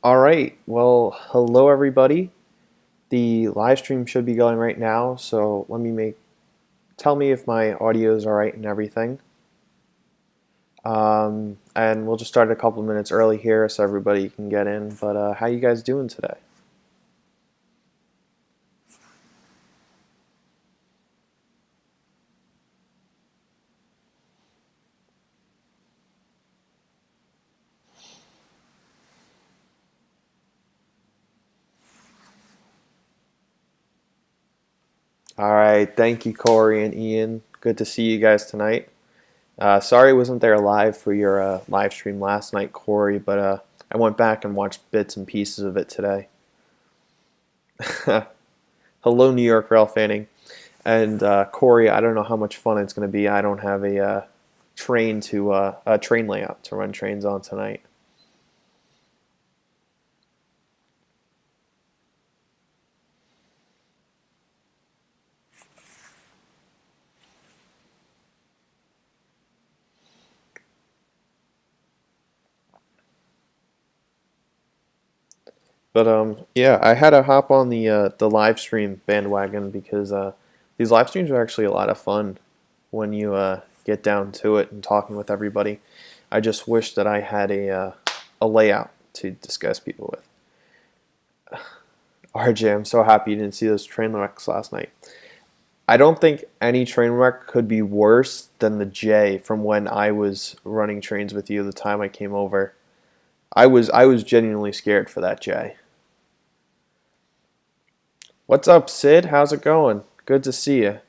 All right. Well, hello everybody. The live stream should be going right now, so tell me if my audio is all right and everything. And we'll just start a couple minutes early here so everybody can get in. But how you guys doing today? All right. Thank you, Corey and Ian. Good to see you guys tonight. Sorry I wasn't there live for your live stream last night, Corey, but I went back and watched bits and pieces of it today. Hello, New York Rail fanning. And Corey, I don't know how much fun it's going to be. I don't have a train layout to run trains on tonight. But yeah, I had to hop on the live stream bandwagon because these live streams are actually a lot of fun when you get down to it and talking with everybody. I just wish that I had a layout to discuss people with. RJ, I'm so happy you didn't see those train wrecks last night. I don't think any train wreck could be worse than the J from when I was running trains with you the time I came over. I was genuinely scared for that J. What's up, Sid? How's it going? Good to see you.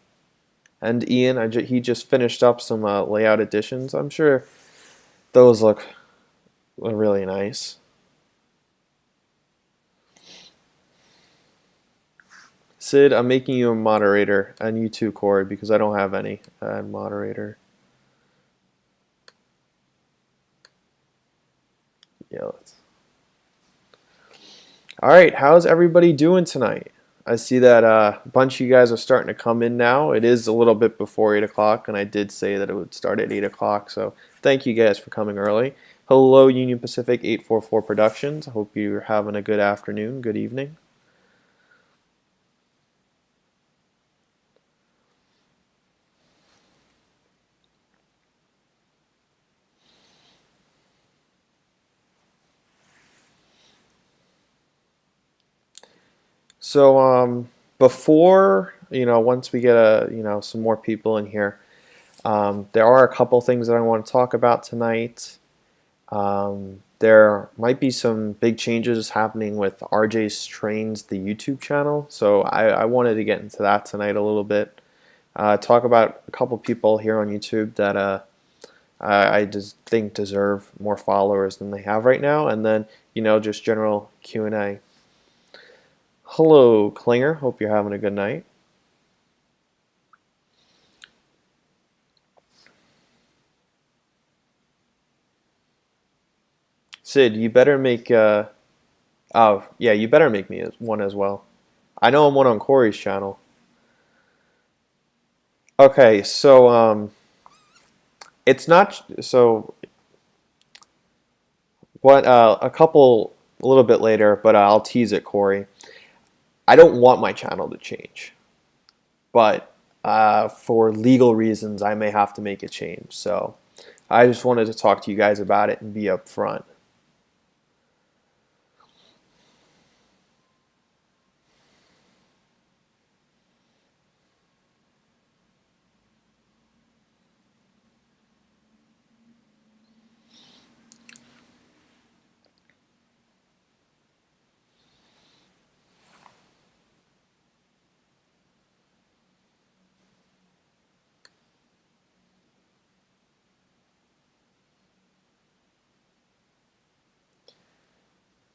And Ian, he just finished up some layout additions. I'm sure those look really nice. Sid, I'm making you a moderator, and you too, Corey, because I don't have any. Moderator. Yeah, let's. All right, how's everybody doing tonight? I see that a bunch of you guys are starting to come in now. It is a little bit before 8 o'clock, and I did say that it would start at 8 o'clock, so thank you guys for coming early. Hello, Union Pacific 844 Productions. I hope you're having a good afternoon, good evening. So, before, once we get some more people in here, there are a couple things that I want to talk about tonight. There might be some big changes happening with RJ's Trains, the YouTube channel. So I wanted to get into that tonight a little bit. Talk about a couple people here on YouTube that I just think deserve more followers than they have right now, and then just general Q&A. Hello, Klinger. Hope you're having a good night. Sid, you better make. Oh, yeah, you better make me one as well. I know I'm one on Corey's channel. Okay, so it's not so. What a little bit later, but I'll tease it, Corey. I don't want my channel to change, but for legal reasons, I may have to make a change. So I just wanted to talk to you guys about it and be upfront.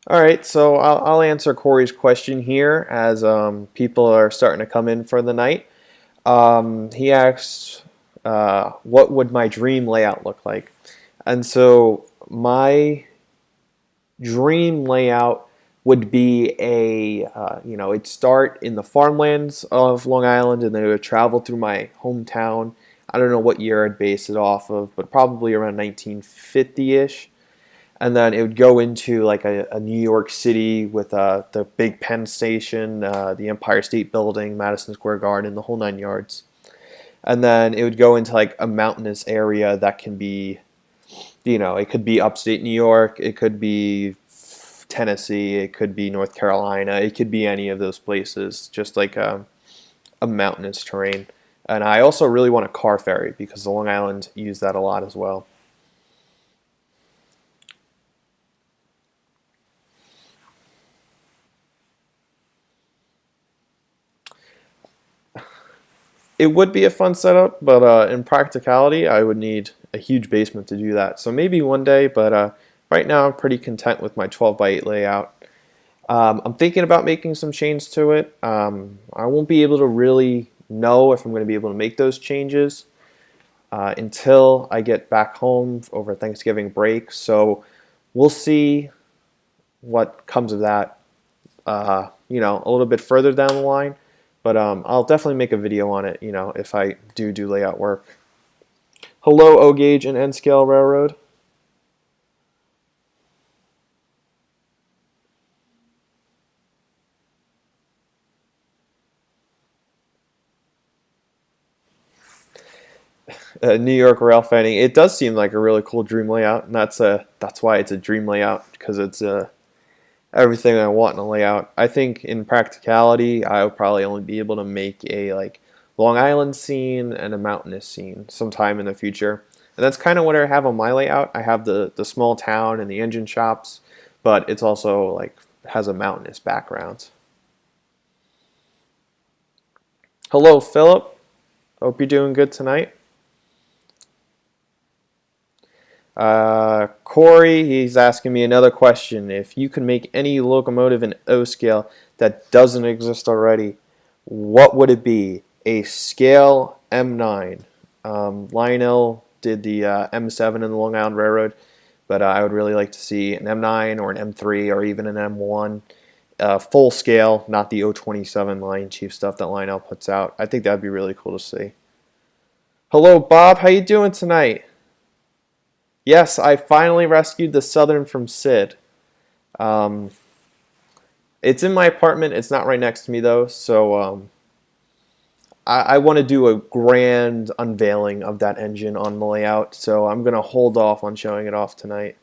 All right, so I'll answer Corey's question here as people are starting to come in for the night. He asks, what would my dream layout look like? And so my dream layout would be it'd start in the farmlands of Long Island and then it would travel through my hometown. I don't know what year I'd base it off of, but probably around 1950-ish. and then it would go into like a New York City with the big Penn Station, the Empire State Building, Madison Square Garden, the whole 9 yards. And then it would go into like a mountainous area that can be, it could be upstate New York, it could be Tennessee, it could be North Carolina, it could be any of those places, just like a mountainous terrain. And I also really want a car ferry because the Long Island use that a lot as well. It would be a fun setup, but in practicality, I would need a huge basement to do that. So maybe one day, but right now I'm pretty content with my 12 by 8 layout. I'm thinking about making some changes to it. I won't be able to really know if I'm going to be able to make those changes until I get back home over Thanksgiving break. So we'll see what comes of that, a little bit further down the line. But I'll definitely make a video on it, if I do layout work. Hello, O Gauge and N Scale Railroad. New York rail fanning. It does seem like a really cool dream layout, and that's why it's a dream layout, because it's everything I want in a layout. I think in practicality, I'll probably only be able to make a like Long Island scene and a mountainous scene sometime in the future. And that's kind of what I have on my layout. I have the small town and the engine shops, but it's also like has a mountainous background. Hello, Philip. Hope you're doing good tonight. Corey, he's asking me another question. If you can make any locomotive in O scale that doesn't exist already, what would it be? A scale M9. Lionel did the M7 in the Long Island Railroad, but I would really like to see an M9 or an M3 or even an M1. Full scale, not the 027 line chief stuff that Lionel puts out. I think that'd be really cool to see. Hello, Bob. How you doing tonight? Yes, I finally rescued the Southern from Sid. Um, it's in my apartment. It's not right next to me, though, so I want to do a grand unveiling of that engine on the layout, so I'm going to hold off on showing it off tonight.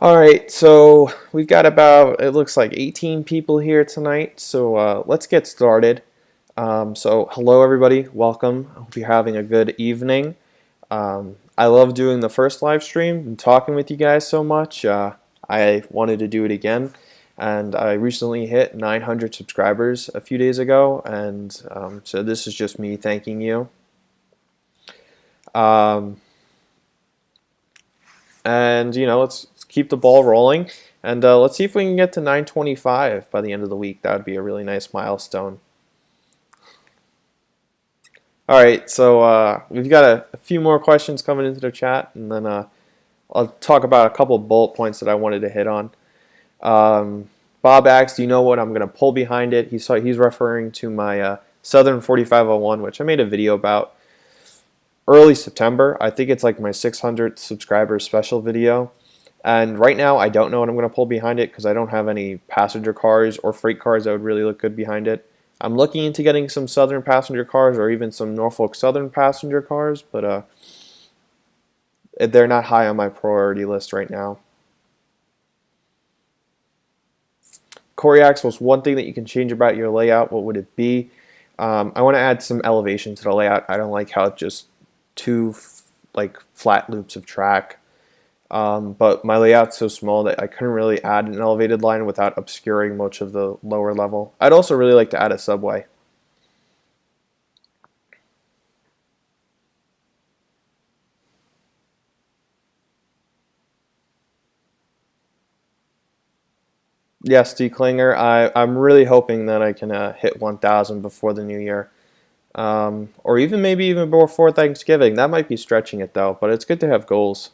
Alright, so we've got about, it looks like 18 people here tonight, so let's get started. So hello everybody, welcome. I hope you're having a good evening. I love doing the first live stream and talking with you guys so much. I wanted to do it again, and I recently hit 900 subscribers a few days ago, and so this is just me thanking you. And let's keep the ball rolling, and let's see if we can get to 925 by the end of the week. That would be a really nice milestone. Alright, so we've got a few more questions coming into the chat, and then I'll talk about a couple bullet points that I wanted to hit on. Bob asks, do you know what I'm going to pull behind it? He's referring to my Southern 4501, which I made a video about early September. I think it's like my 600th subscriber special video. And right now, I don't know what I'm going to pull behind it because I don't have any passenger cars or freight cars that would really look good behind it. I'm looking into getting some Southern passenger cars or even some Norfolk Southern passenger cars, but they're not high on my priority list right now. Corey asks, what's one thing that you can change about your layout? What would it be? I want to add some elevation to the layout. I don't like how it's just two flat loops of track. But my layout's so small that I couldn't really add an elevated line without obscuring much of the lower level. I'd also really like to add a subway. Yes, D. Klinger, I'm really hoping that I can hit 1,000 before the new year. Or maybe even before Thanksgiving. That might be stretching it though, but it's good to have goals.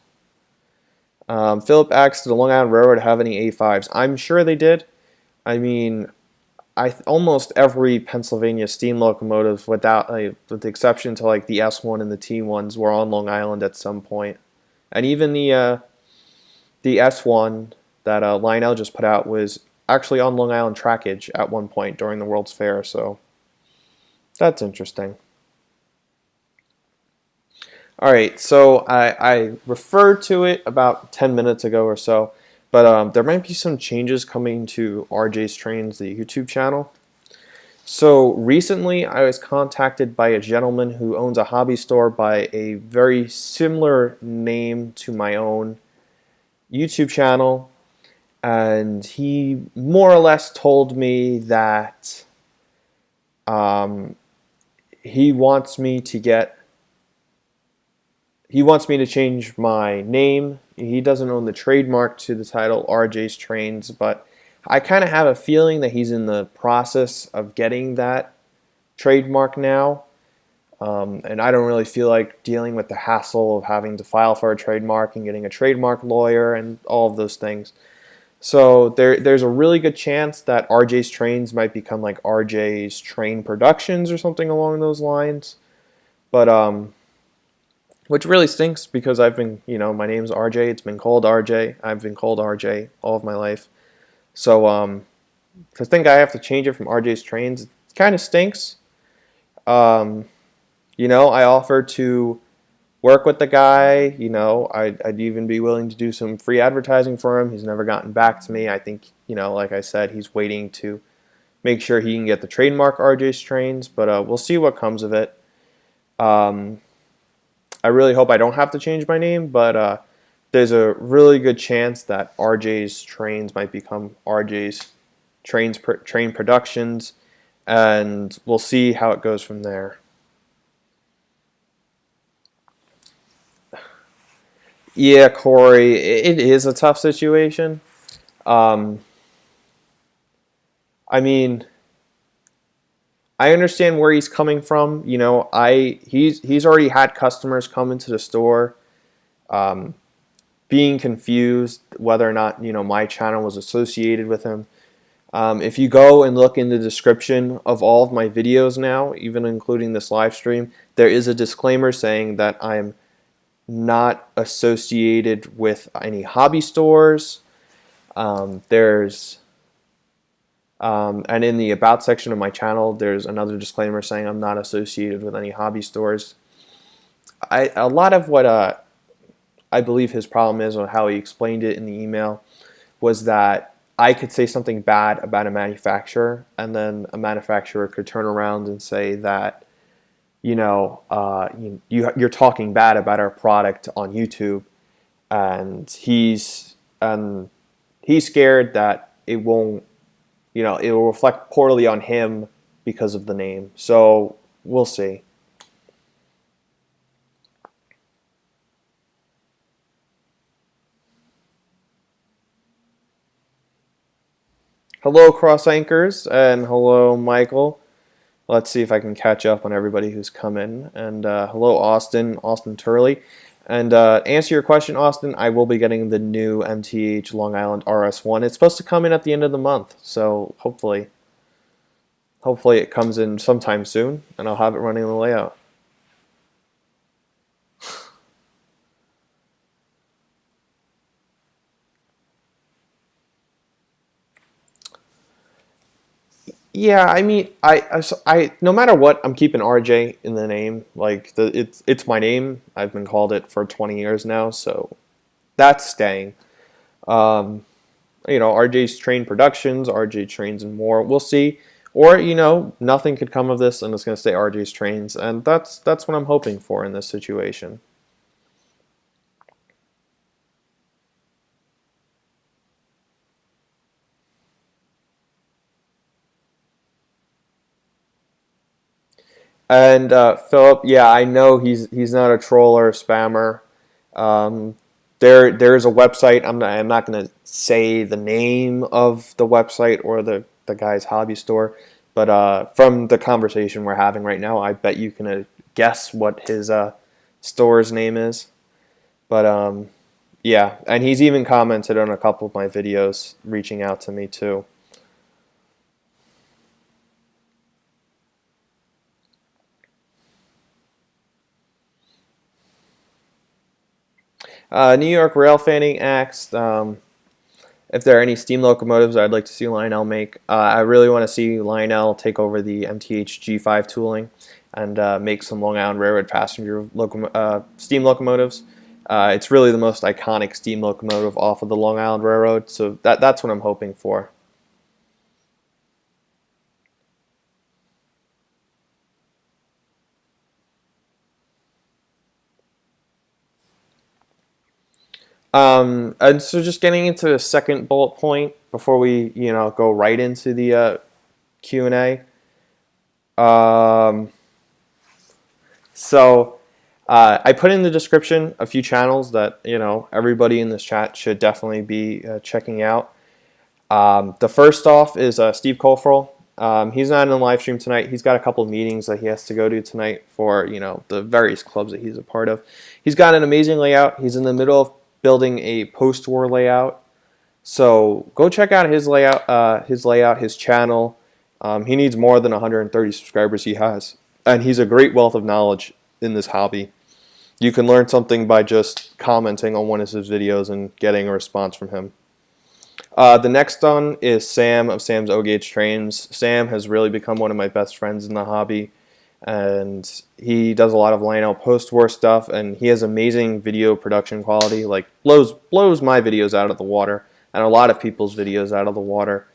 Philip asks, did the Long Island Railroad have any A5s? I'm sure they did. I mean, almost every Pennsylvania steam locomotive, with the exception to like the S1 and the T1s, were on Long Island at some point. And even the S1 that Lionel just put out was actually on Long Island trackage at one point during the World's Fair. So that's interesting. All right, so I referred to it about 10 minutes ago or so, but there might be some changes coming to RJ's Trains, the YouTube channel. So recently I was contacted by a gentleman who owns a hobby store by a very similar name to my own YouTube channel, and he more or less told me that um, he wants me to change my name. He doesn't own the trademark to the title RJ's Trains, but I kind of have a feeling that he's in the process of getting that trademark now. And I don't really feel like dealing with the hassle of having to file for a trademark and getting a trademark lawyer and all of those things. So there's a really good chance that RJ's Trains might become like RJ's Train Productions or something along those lines. But which really stinks because I've been, my name's RJ. It's been called RJ. I've been called RJ all of my life. So to think I have to change it from RJ's Trains, it kind of stinks. I offered to work with the guy. I'd even be willing to do some free advertising for him. He's never gotten back to me. I think, like I said, he's waiting to make sure he can get the trademark RJ's Trains, but we'll see what comes of it. I really hope I don't have to change my name, but there's a really good chance that RJ's Trains might become RJ's Train Productions, and we'll see how it goes from there. Yeah, Corey, it is a tough situation. Um, I mean, I understand where he's coming from. He's already had customers come into the store, um, being confused whether or not my channel was associated with him. If you go and look in the description of all of my videos now, even including this live stream, there is a disclaimer saying that I'm not associated with any hobby stores. And in the About section of my channel, there's another disclaimer saying I'm not associated with any hobby stores. A lot of what I believe his problem is, or how he explained it in the email, was that I could say something bad about a manufacturer, and then a manufacturer could turn around and say that, you're talking bad about our product on YouTube, and he's scared that it won't, it will reflect poorly on him because of the name. So we'll see. Hello, Cross Anchors, and hello, Michael. Let's see if I can catch up on everybody who's come in. And hello, Austin Turley. And answer your question, Austin, I will be getting the new MTH Long Island RS1. It's supposed to come in at the end of the month, so hopefully it comes in sometime soon, and I'll have it running in the layout. Yeah, I mean, no matter what, I'm keeping RJ in the name. Like it's my name. I've been called it for 20 years now, so that's staying. Um, RJ's Train Productions, RJ Trains and more. We'll see. Or nothing could come of this, and it's going to stay RJ's Trains, and that's what I'm hoping for in this situation. And Philip, yeah, I know he's not a troll or a spammer. Um, there's a website. I'm not going to say the name of the website or the guy's hobby store, but from the conversation we're having right now, I bet you can guess what his store's name is. But Yeah, and he's even commented on a couple of my videos, reaching out to me too. New York Rail Fanning asked if there are any steam locomotives I'd like to see Lionel make. I really want to see Lionel take over the MTH G5 tooling and make some Long Island Railroad passenger steam locomotives. It's really the most iconic steam locomotive off of the Long Island Railroad, so that's what I'm hoping for. And so just getting into the second bullet point before we, go right into the Q&A. Um, so I put in the description a few channels that, everybody in this chat should definitely be checking out. The first off is Steve Colferl. He's not in the live stream tonight. He's got a couple of meetings that he has to go to tonight for, the various clubs that he's a part of. He's got an amazing layout. He's in the middle of building a post-war layout. So go check out his layout, his channel. He needs more than 130 subscribers he has. And he's a great wealth of knowledge in this hobby. You can learn something by just commenting on one of his videos and getting a response from him. The next one is Sam of Sam's O-Gauge Trains. Sam has really become one of my best friends in the hobby, and he does a lot of Lionel post-war stuff, and he has amazing video production quality, like blows my videos out of the water, and a lot of people's videos out of the water.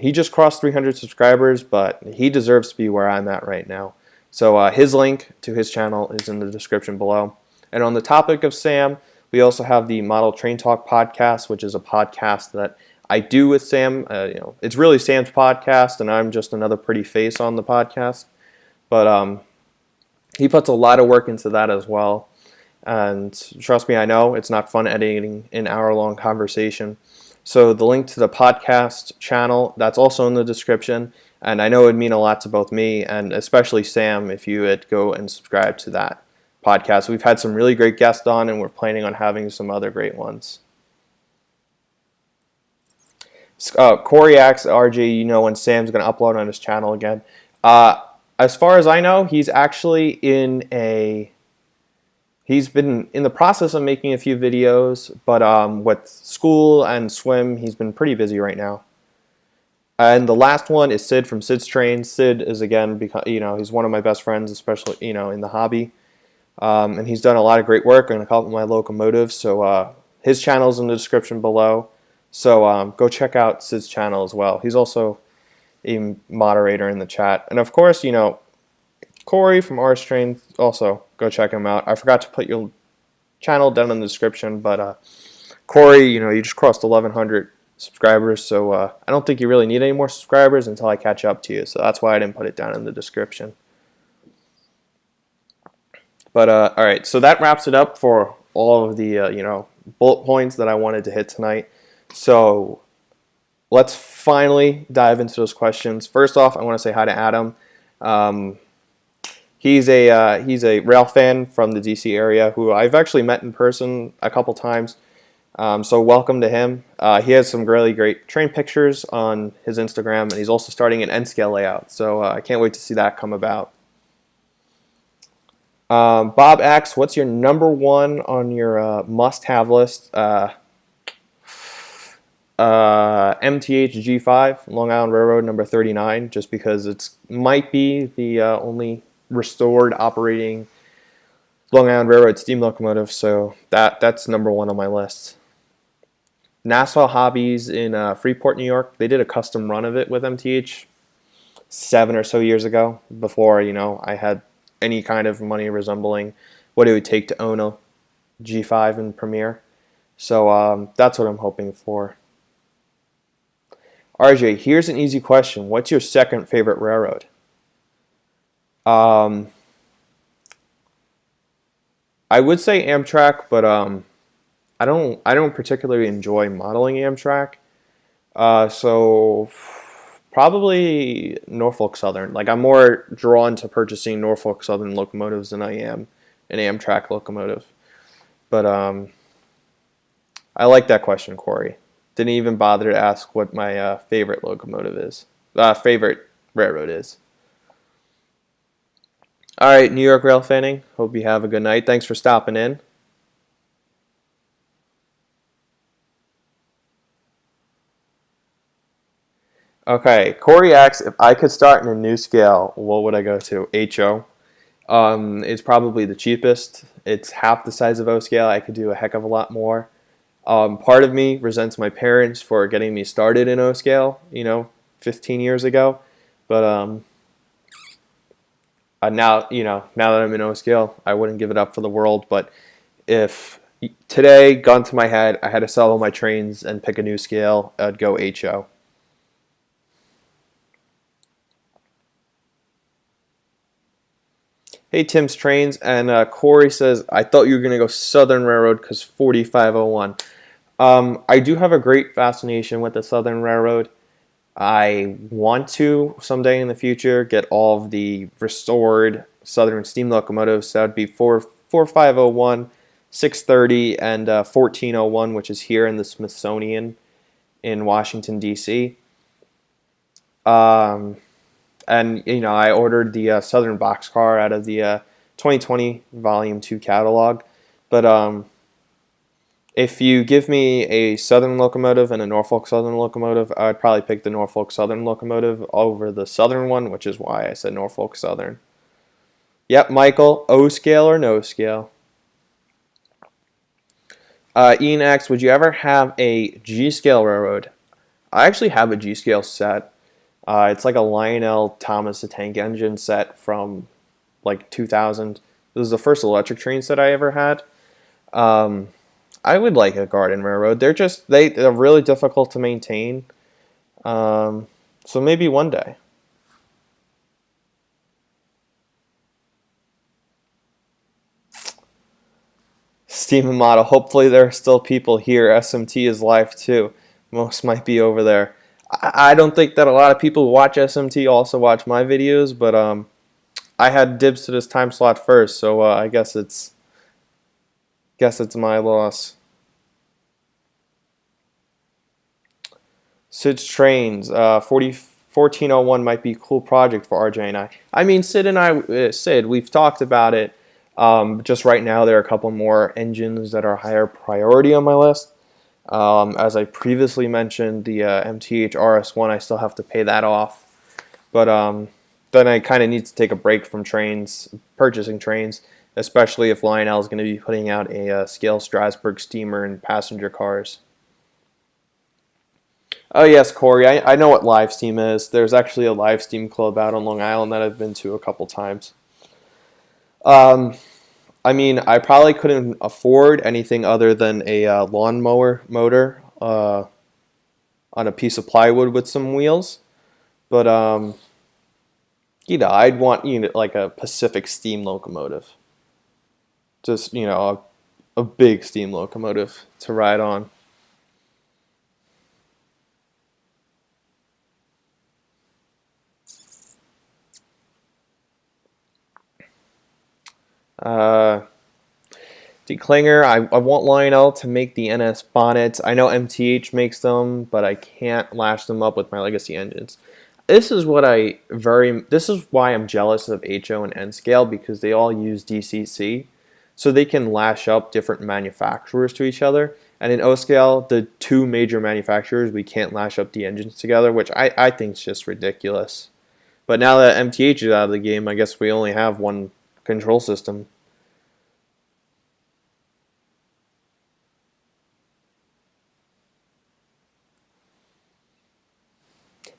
He just crossed 300 subscribers, but he deserves to be where I'm at right now. So his link to his channel is in the description below. And on the topic of Sam, we also have the Model Train Talk podcast, which is a podcast that I do with Sam. It's really Sam's podcast, and I'm just another pretty face on the podcast. But he puts a lot of work into that as well. And trust me, I know it's not fun editing an hour-long conversation. So the link to the podcast channel, that's also in the description. And I know it would mean a lot to both me and especially Sam if you would go and subscribe to that podcast. We've had some really great guests on, and we're planning on having some other great ones. Corey asks, RJ, when Sam's going to upload on his channel again. As far as I know, he's actually he's been in the process of making a few videos, but with school and swim, he's been pretty busy right now. And the last one is Sid from Sid's Train. Sid is, again, he's one of my best friends, especially, in the hobby. And he's done a lot of great work on a couple of my locomotives. So his channel is in the description below. So go check out Sid's channel as well. He's also a moderator in the chat. And of course, Corey from RS Train, also go check him out. I forgot to put your channel down in the description, but Corey, you just crossed 1,100 subscribers, so I don't think you really need any more subscribers until I catch up to you. So that's why I didn't put it down in the description. But all right, so that wraps it up for all of the bullet points that I wanted to hit tonight. So let's finally dive into those questions. First off, I want to say hi to Adam. He's a rail fan from the DC area who I've actually met in person a couple times. So welcome to him. He has some really great train pictures on his Instagram, and he's also starting an N-scale layout. So I can't wait to see that come about. Bob asks, what's your number one on your must-have list? MTH G5, Long Island Railroad number 39, just because it might be the only restored operating Long Island Railroad steam locomotive, so that's number one on my list. Nassau Hobbies in Freeport, New York, they did a custom run of it with MTH 7 or so years ago, before I had any kind of money resembling what it would take to own a G5 in Premiere. So that's what I'm hoping for. RJ, here's an easy question. What's your second favorite railroad? I would say Amtrak, but I don't particularly enjoy modeling Amtrak. So probably Norfolk Southern. Like, I'm more drawn to purchasing Norfolk Southern locomotives than I am an Amtrak locomotive. But I like that question, Corey. Didn't even bother to ask what my favorite locomotive is. Favorite railroad is. All right, New York Rail fanning. Hope you have a good night. Thanks for stopping in. Okay, Corey asks if I could start in a new scale, what would I go to? HO. It's probably the cheapest. It's half the size of O scale. I could do a heck of a lot more. Part of me resents my parents for getting me started in O scale, 15 years ago. But now, now that I'm in O scale, I wouldn't give it up for the world. But if today, gun to my head, I had to sell all my trains and pick a new scale, I'd go HO. Hey, Tim's Trains, and Corey says, I thought you were going to go Southern Railroad because 4501. I do have a great fascination with the Southern Railroad. I want to someday in the future get all of the restored Southern steam locomotives. That would be 4501, 630, and 1401, which is here in the Smithsonian in Washington, D.C. Um, and I ordered the Southern boxcar out of the 2020 Volume 2 catalog. But if you give me a Southern locomotive and a Norfolk Southern locomotive, I'd probably pick the Norfolk Southern locomotive over the Southern one, which is why I said Norfolk Southern. Yep, Michael, O scale or no scale? Ian asks, would you ever have a G scale railroad? I actually have a G scale set. It's like a Lionel Thomas the Tank Engine set from like 2000. This was the first electric train set I ever had. I would like a garden railroad. They're really difficult to maintain. So maybe one day. Steam and Model. Hopefully there are still people here. SMT is live too. Most might be over there. I don't think that a lot of people who watch SMT also watch my videos, but I had dibs to this time slot first, so I guess it's my loss. Sid's Trains, 1401 might be a cool project for RJ and I. I mean, Sid, we've talked about it. Just right now, there are a couple more engines that are higher priority on my list. As I previously mentioned, the MTH RS1, I still have to pay that off. But then I kind of need to take a break from purchasing trains, especially if Lionel is going to be putting out a scale Strasbourg steamer and passenger cars. Oh yes, Corey, I know what live steam is. There's actually a live steam club out on Long Island that I've been to a couple times. Um, I mean, I probably couldn't afford anything other than a lawnmower motor on a piece of plywood with some wheels. But I'd want like a Pacific steam locomotive, just a big steam locomotive to ride on. Uh, Declinger, I want Lionel to make the NS bonnets. I know MTH makes them, but I can't lash them up with my legacy engines. This is why I'm jealous of HO and N scale, because they all use DCC, so they can lash up different manufacturers to each other. And in O scale, the two major manufacturers, we can't lash up the engines together, which I think is just ridiculous. But now that MTH is out of the game, I guess we only have one control system.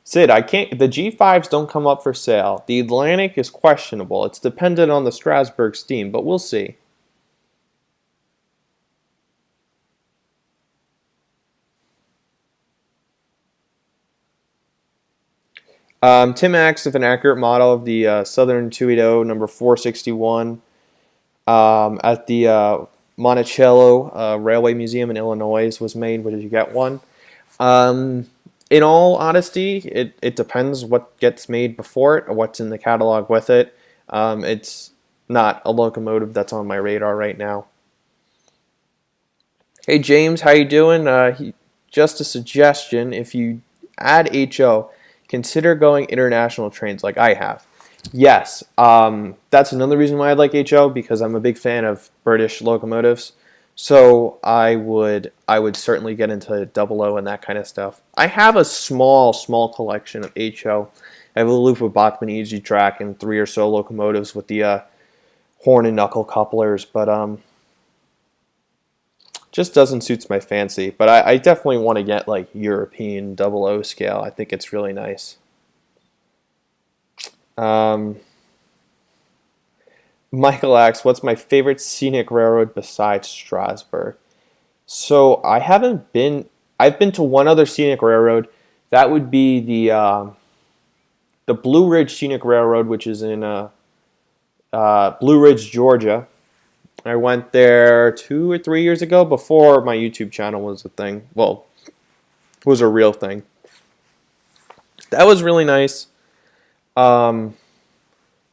Sid, I can't. The G5s don't come up for sale. The Atlantic is questionable. It's dependent on the Strasbourg steam, but we'll see. Tim asks if an accurate model of the Southern 280 number 461 at the Monticello Railway Museum in Illinois was made. Did you get one? Um, in all honesty, it depends what gets made before it or what's in the catalog with it. It's not a locomotive that's on my radar right now. Hey James, how you doing? Just a suggestion: if you add HO, consider going international trains like I have. Yes, that's another reason why I like HO because I'm a big fan of British locomotives. So I would certainly get into double O and that kind of stuff. I have a small collection of HO. I have a loop of Bachmann Easy Track and three or so locomotives with the horn and knuckle couplers, but just doesn't suits my fancy. But I definitely want to get like European double O scale. I think it's really nice. Um, Michael asks, "What's my favorite scenic railroad besides Strasbourg?" So I haven't been. I've been to one other scenic railroad. That would be the Blue Ridge Scenic Railroad, which is in Blue Ridge, Georgia. I went there 2 or 3 years ago before my YouTube channel was a thing. Well, was a real thing. That was really nice. Um,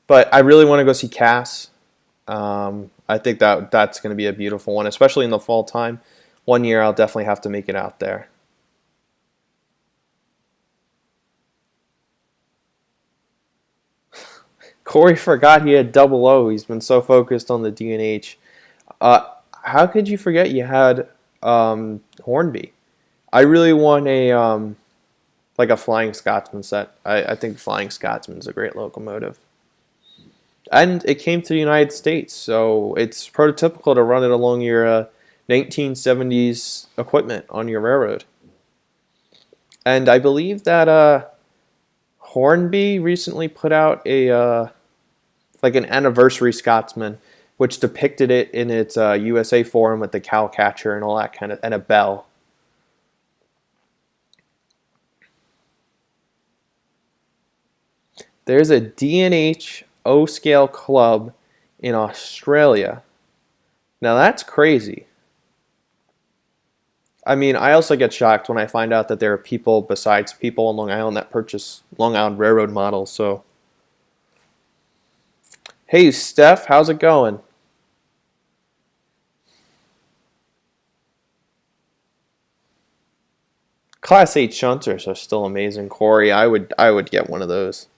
but I really want to go see Cass. I think that's going to be a beautiful one, especially in the fall time. One year I'll definitely have to make it out there. Corey forgot he had double O. He's been so focused on the D&H. How could you forget you had Hornby? I really want a like a Flying Scotsman set. I think Flying Scotsman's a great locomotive. And it came to the United States, so it's prototypical to run it along your 1970s equipment on your railroad. And I believe that Hornby recently put out a like an anniversary Scotsman, which depicted it in its USA forum with the cow catcher and all that kind of, and a bell. There's a D&H O scale club in Australia. Now that's crazy. I mean, I also get shocked when I find out that there are people besides people on Long Island that purchase Long Island Railroad models. So, hey, Steph, how's it going? Class 8 shunters are still amazing, Corey. I would get one of those.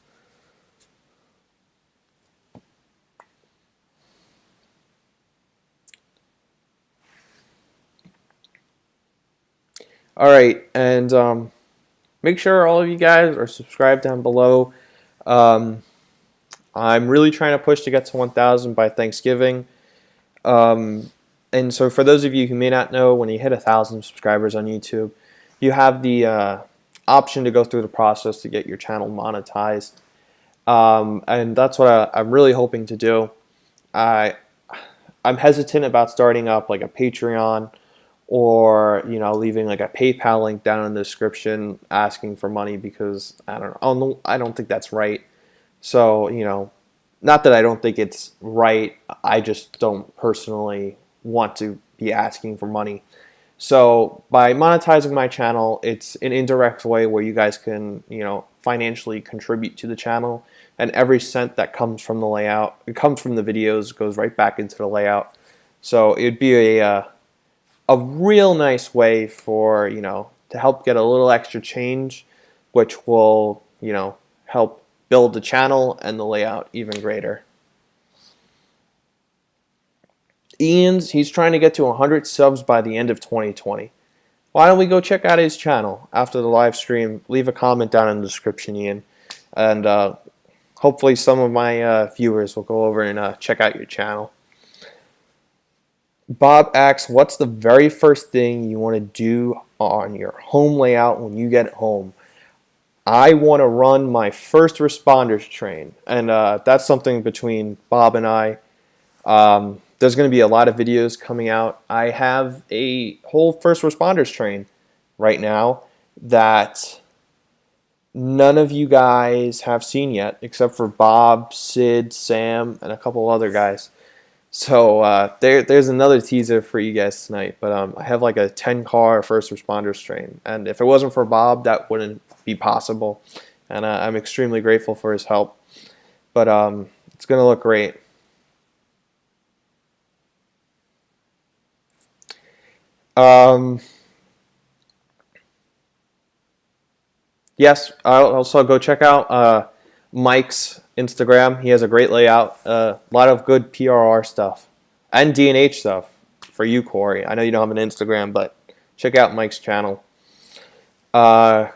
All right, and make sure all of you guys are subscribed down below. Um, I'm really trying to push to get to 1,000 by Thanksgiving. Um, and so for those of you who may not know, when you hit 1,000 subscribers on YouTube, you have the option to go through the process to get your channel monetized. And that's what I'm really hoping to do. I I'm hesitant about starting up like a Patreon or leaving like a PayPal link down in the description asking for money because I don't think that's right. So not that I don't think it's right, I just don't personally want to be asking for money. So by monetizing my channel, it's an indirect way where you guys can, financially contribute to the channel, and every cent that comes from the layout, it comes from the videos, goes right back into the layout. So it'd be a real nice way for, to help get a little extra change, which will, help build the channel and the layout even greater. He's trying to get to 100 subs by the end of 2020. Why don't we go check out his channel after the live stream? Leave a comment down in the description, Ian. And hopefully some of my viewers will go over and check out your channel. Bob asks, what's the very first thing you want to do on your home layout when you get home? I want to run my first responders train. And that's something between Bob and I. There's going to be a lot of videos coming out. I have a whole first responders train right now that none of you guys have seen yet, except for Bob, Sid, Sam, and a couple other guys. So there's another teaser for you guys tonight. But I have like a 10-car first responders train, and if it wasn't for Bob, that wouldn't be possible. And I'm extremely grateful for his help. But it's gonna look great. Um, yes, I'll also go check out Mike's Instagram. He has a great layout, a lot of good PRR stuff and D&H stuff for you, Corey. I know you don't have an Instagram, but check out Mike's channel. Uh,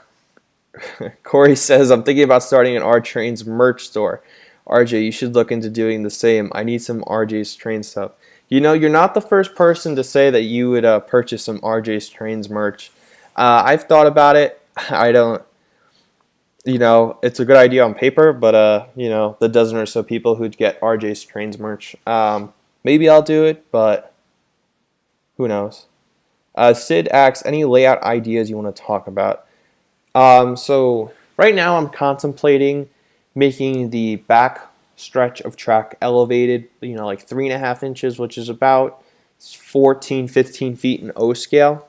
Corey says, I'm thinking about starting an R Trains merch store. RJ, you should look into doing the same. I need some RJ's Train stuff. You know, you're not the first person to say that you would purchase some RJ's Trains merch. I've thought about it. I don't, you know, it's a good idea on paper, but, you know, the dozen or so people who'd get RJ's Trains merch. Maybe I'll do it, but who knows? Sid asks, any layout ideas you want to talk about? So right now I'm contemplating making the back stretch of track elevated, you know, like 3.5 inches, which is about 14, 15 feet in O scale.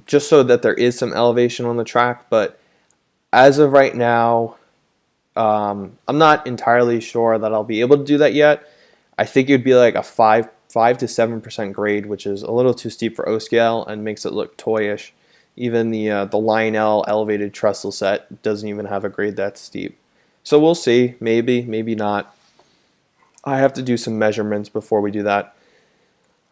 Just so that there is some elevation on the track, but as of right now, I'm not entirely sure that I'll be able to do that yet. I think it'd be like a 5 to 7% grade, which is a little too steep for O scale and makes it look toyish. Even the Lionel elevated trestle set doesn't even have a grade that steep. So we'll see. Maybe, maybe not. I have to do some measurements before we do that.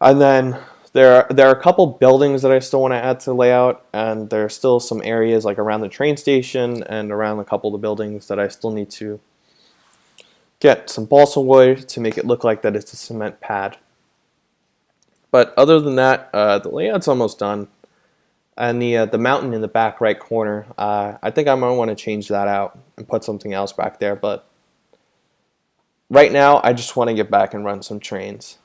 And then there are a couple buildings that I still want to add to the layout, and there are still some areas like around the train station and around a couple of the buildings that I still need to get some balsa wood to make it look like that it's a cement pad. But other than that, the layout's almost done. And the mountain in the back right corner, I think I might want to change that out and put something else back there. But right now, I just want to get back and run some trains.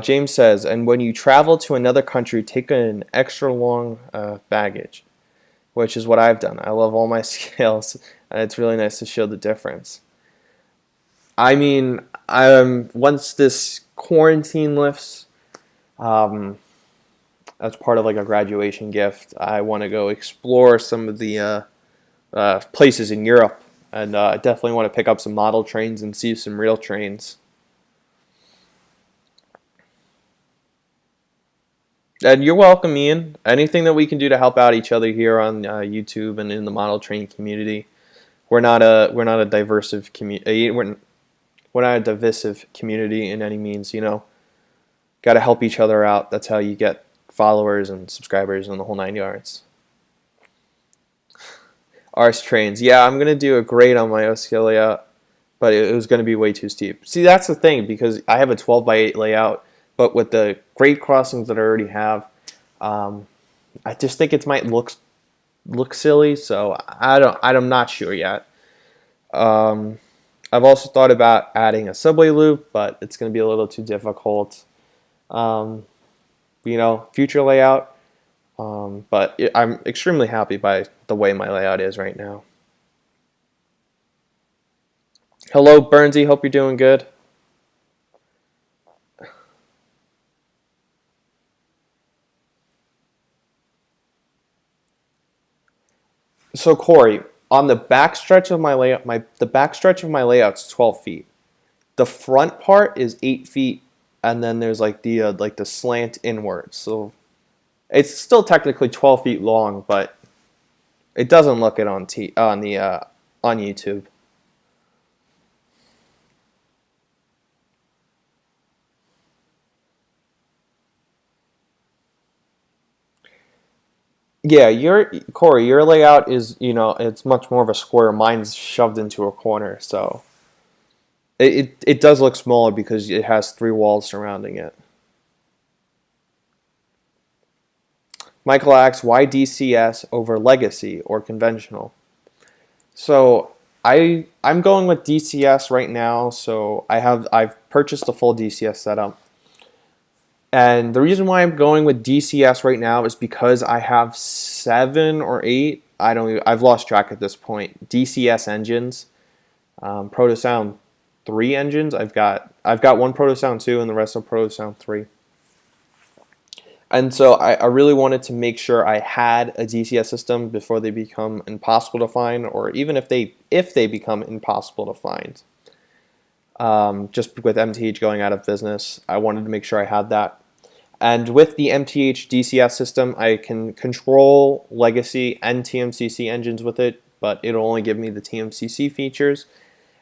James says, and when you travel to another country, take an extra long baggage, which is what I've done. I love all my scales, and it's really nice to show the difference. I mean, once this quarantine lifts, as part of like a graduation gift, I want to go explore some of the places in Europe, and I definitely want to pick up some model trains and see some real trains. And you're welcome, Ian. Anything that we can do to help out each other here on YouTube and in the model train community. We're not a divisive community. We're not a divisive community in any means. You know, got to help each other out. That's how you get followers and subscribers and the whole 9 yards. RS trains. Yeah, I'm gonna do a grade on my O-scale layout, but it was gonna be way too steep. See, that's the thing, because I have a 12:8 layout, but with the grade crossings that I already have, I just think it might look silly. So I'm not sure yet. I've also thought about adding a subway loop, but it's going to be a little too difficult. You know, future layout. But I'm extremely happy by the way my layout is right now. Hello, Bernsey. Hope you're doing good. So Corey, on the back stretch of my layout, the back stretch of my layout's 12 feet. The front part is 8 feet, and then there's like the slant inward. So it's still technically 12 feet long, but it doesn't look it on YouTube. Yeah, Corey, your layout is, you know, it's much more of a square. Mine's shoved into a corner, so it does look smaller because it has 3 walls surrounding it. Michael asks, why DCS over legacy or conventional? So I'm going with DCS right now. So I've purchased a full DCS setup. And the reason why I'm going with DCS right now is because I have 7 or 8, I've lost track at this point, DCS engines, Protosound 3 engines. I've got one Protosound 2 and the rest are Protosound 3. And so I really wanted to make sure I had a DCS system before they become impossible to find, or even if they become impossible to find. just with MTH going out of business. I wanted to make sure I had that. And with the MTH DCS system, I can control legacy and TMCC engines with it, but it'll only give me the TMCC features.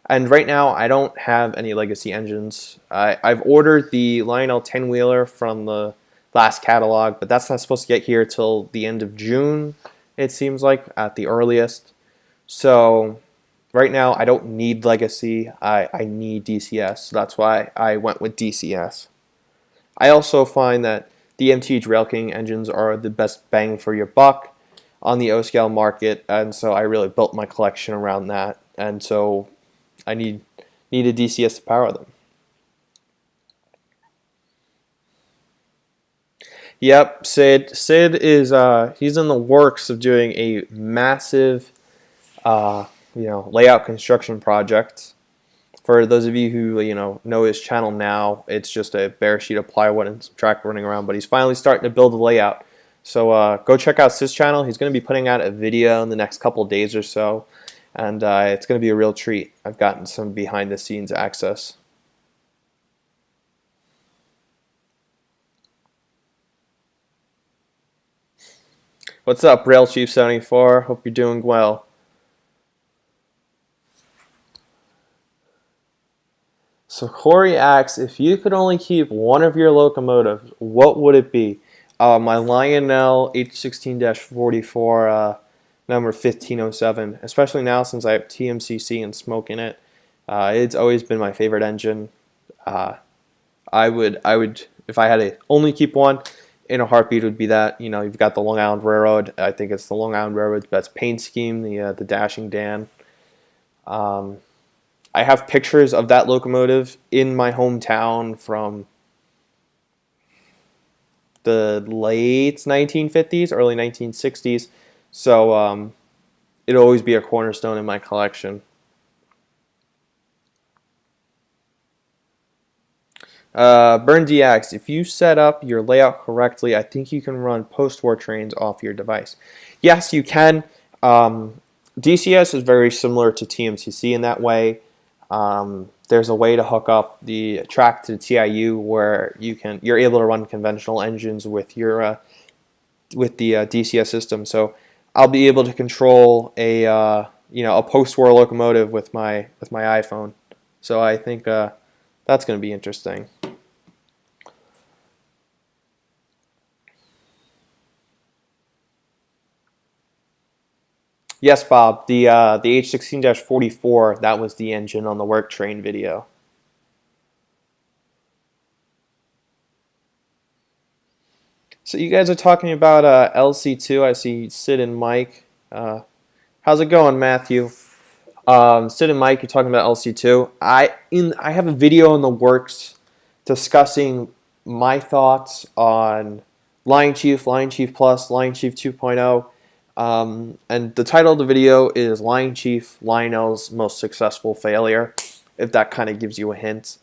And right now, I don't have any legacy engines. I've ordered the Lionel 10-wheeler from the last catalog, but that's not supposed to get here till the end of June, it seems like, at the earliest. So right now, I don't need legacy. I need DCS, so that's why I went with DCS. I also find that the MTH Rail King engines are the best bang for your buck on the O-scale market, and so I really built my collection around that, and so I need a DCS to power them. Yep, Sid. Sid is he's in the works of doing a massive layout construction project. For those of you who know his channel now, it's just a bare sheet of plywood and some track running around, but he's finally starting to build a layout. So go check out Sid's channel. He's going to be putting out a video in the next couple of days or so, and it's going to be a real treat. I've gotten some behind the scenes access. What's up, Rail Chief 74? Hope you're doing well. So Corey asks, if you could only keep one of your locomotives, what would it be? My Lionel H16-44 number 1507, especially now since I have TMCC and smoke in it. It's always been my favorite engine. I would, if I had to only keep one, in a heartbeat would be that. You've got the Long Island Railroad. I think it's the Long Island Railroad's best paint scheme, the Dashing Dan. I have pictures of that locomotive in my hometown from the late 1950s, early 1960s, so it'll always be a cornerstone in my collection. Burn DX, if you set up your layout correctly, I think you can run post-war trains off your device. Yes, you can. DCS is very similar to TMCC in that way. There's a way to hook up the track to the TIU where you're able to run conventional engines with your with the DCS system. So I'll be able to control a a post-war locomotive with my iPhone. So I think that's going to be interesting. Yes, Bob. The H16-44, that was the engine on the work train video. So you guys are talking about LC2. I see Sid and Mike. How's it going, Matthew? Sid and Mike, you're talking about LC2. I have a video in the works discussing my thoughts on Lion Chief Plus, Lion Chief 2.0. And the title of the video is Lion Chief, Lionel's most successful failure, if that kind of gives you a hint.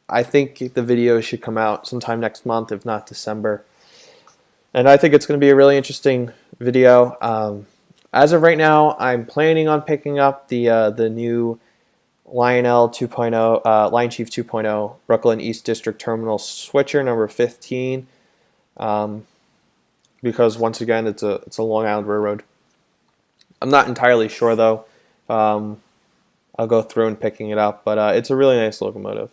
I think the video should come out sometime next month, if not December. And I think it's going to be a really interesting video. As of right now, I'm planning on picking up the new Lionel 2.0, Lion Chief 2.0 Brooklyn East District Terminal Switcher number 15. Because once again, it's a Long Island Railroad. I'm not entirely sure though. I'll go through and picking it up, but it's a really nice locomotive.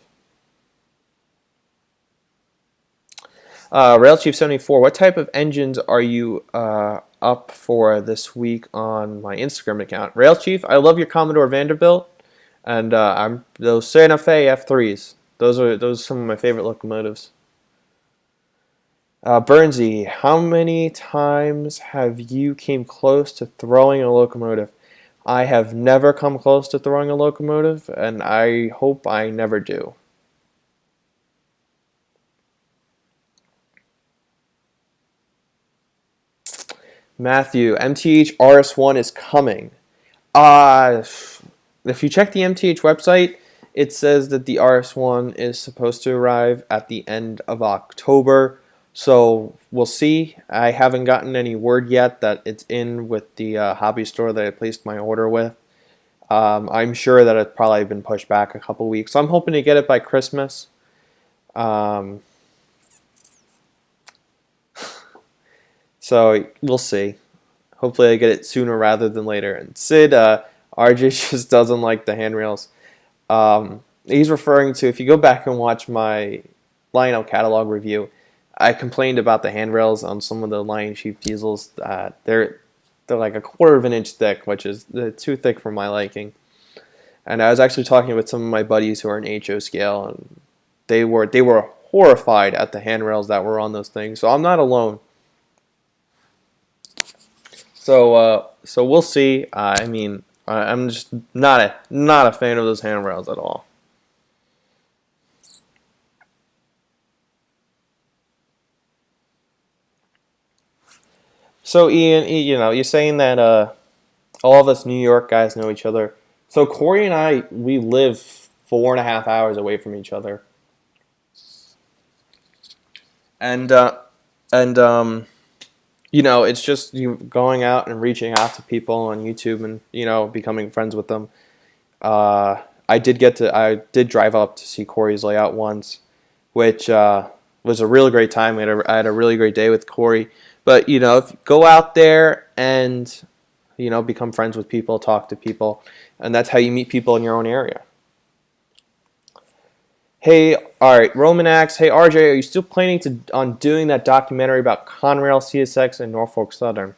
Rail Chief 74, what type of engines are you up for this week on my Instagram account? Rail Chief, I love your Commodore Vanderbilt, and those Santa Fe F3s. Those are some of my favorite locomotives. Burnsy, how many times have you came close to throwing a locomotive? I have never come close to throwing a locomotive, and I hope I never do. Matthew, MTH RS1 is coming. If you check the MTH website, it says that the RS1 is supposed to arrive at the end of October. So we'll see. I haven't gotten any word yet that it's in with the hobby store that I placed my order with. I'm sure that it's probably been pushed back a couple weeks. So I'm hoping to get it by Christmas. Um, so we'll see. Hopefully I get it sooner rather than later. And Sid, RJ just doesn't like the handrails. He's referring to, if you go back and watch my Lionel catalog review, I complained about the handrails on some of the Lion Sheep diesels. They're like a quarter of an inch thick, which is too thick for my liking. And I was actually talking with some of my buddies who are in HO scale, and they were horrified at the handrails that were on those things. So I'm not alone. So we'll see. I mean, I'm just not a fan of those handrails at all. So Ian, you're saying that all of us New York guys know each other. So Corey and I, we live 4.5 hours away from each other, and it's just you going out and reaching out to people on YouTube and becoming friends with them. I did drive up to see Corey's layout once, which was a really great time. I had a really great day with Corey. But if you go out there and become friends with people, talk to people, and that's how you meet people in your own area. Hey, all right, Roman asks, hey RJ, are you still planning on doing that documentary about Conrail CSX and Norfolk Southern?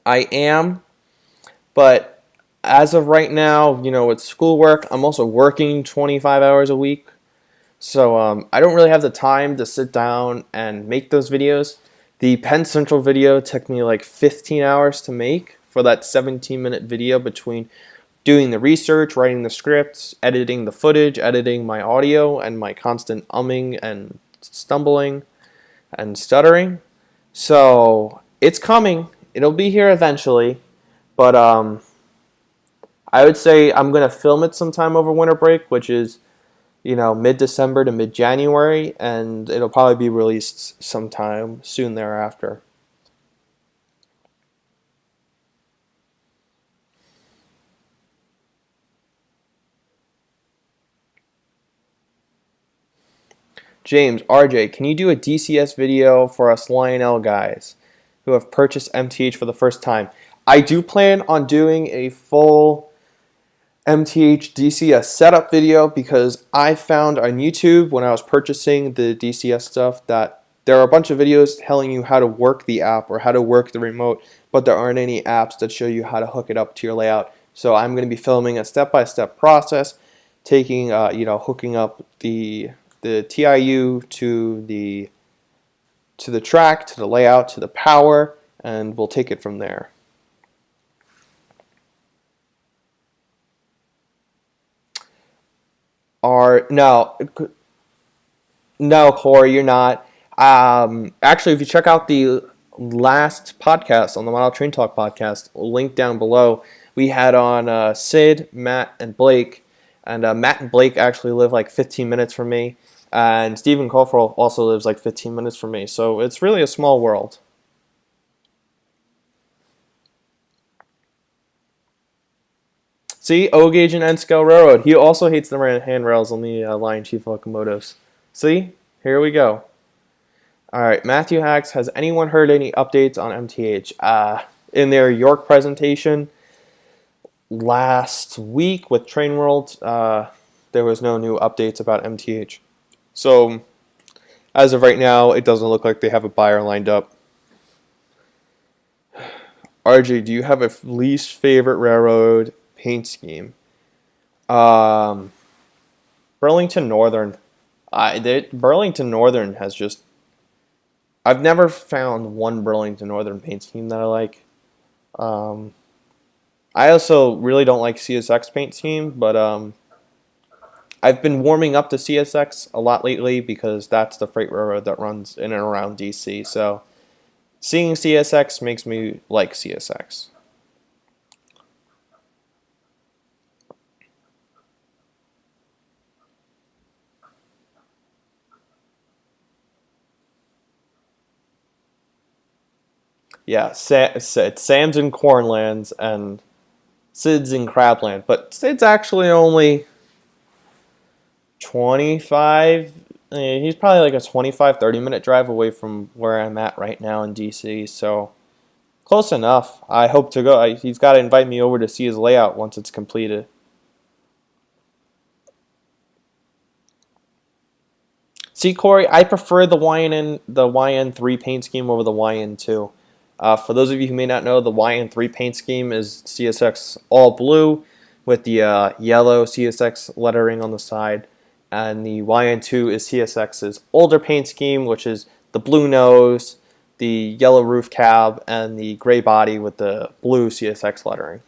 I am, but as of right now, with schoolwork, I'm also working 25 hours a week. So I don't really have the time to sit down and make those videos. The Penn Central video took me like 15 hours to make for that 17-minute video between doing the research, writing the scripts, editing the footage, editing my audio, and my constant umming and stumbling and stuttering. So it's coming. It'll be here eventually. But I would say I'm going to film it sometime over winter break, which is mid-December to mid-January, and it'll probably be released sometime soon thereafter. James, RJ, can you do a DCS video for us Lionel guys who have purchased MTH for the first time? I do plan on doing a full MTH DCS setup video because I found on YouTube when I was purchasing the DCS stuff that there are a bunch of videos telling you how to work the app or how to work the remote, but there aren't any apps that show you how to hook it up to your layout. So I'm going to be filming a step-by-step process, taking hooking up the TIU to the track, to the layout, to the power, and we'll take it from there. No, no, Corey, you're not. Actually, if you check out the last podcast on the Model Train Talk podcast, link down below, we had on Sid, Matt, and Blake. And Matt and Blake actually live like 15 minutes from me. And Stephen Cofferl also lives like 15 minutes from me. So it's really a small world. See, O-Gauge and N-Scale Railroad. He also hates the handrails on the Lion Chief locomotives. See? Here we go. All right, Matthew Hacks, has anyone heard any updates on MTH? In their York presentation last week with Train World, there was no new updates about MTH. So, as of right now, it doesn't look like they have a buyer lined up. RJ, do you have a least favorite railroad paint scheme? Burlington Northern. Burlington Northern has just... I've never found one Burlington Northern paint scheme that I like. I also really don't like CSX paint scheme, but I've been warming up to CSX a lot lately because that's the freight railroad that runs in and around DC. So seeing CSX makes me like CSX. Yeah, it's Sam's in Cornlands, and Sid's in Crabland, but Sid's actually only 25. He's probably like a 25, 30-minute drive away from where I'm at right now in DC, so close enough. I hope to go. He's got to invite me over to see his layout once it's completed. See, Corey, I prefer the YN3 paint scheme over the YN2. For those of you who may not know, the YN3 paint scheme is CSX all blue with the yellow CSX lettering on the side. And the YN2 is CSX's older paint scheme, which is the blue nose, the yellow roof cab, and the gray body with the blue CSX lettering.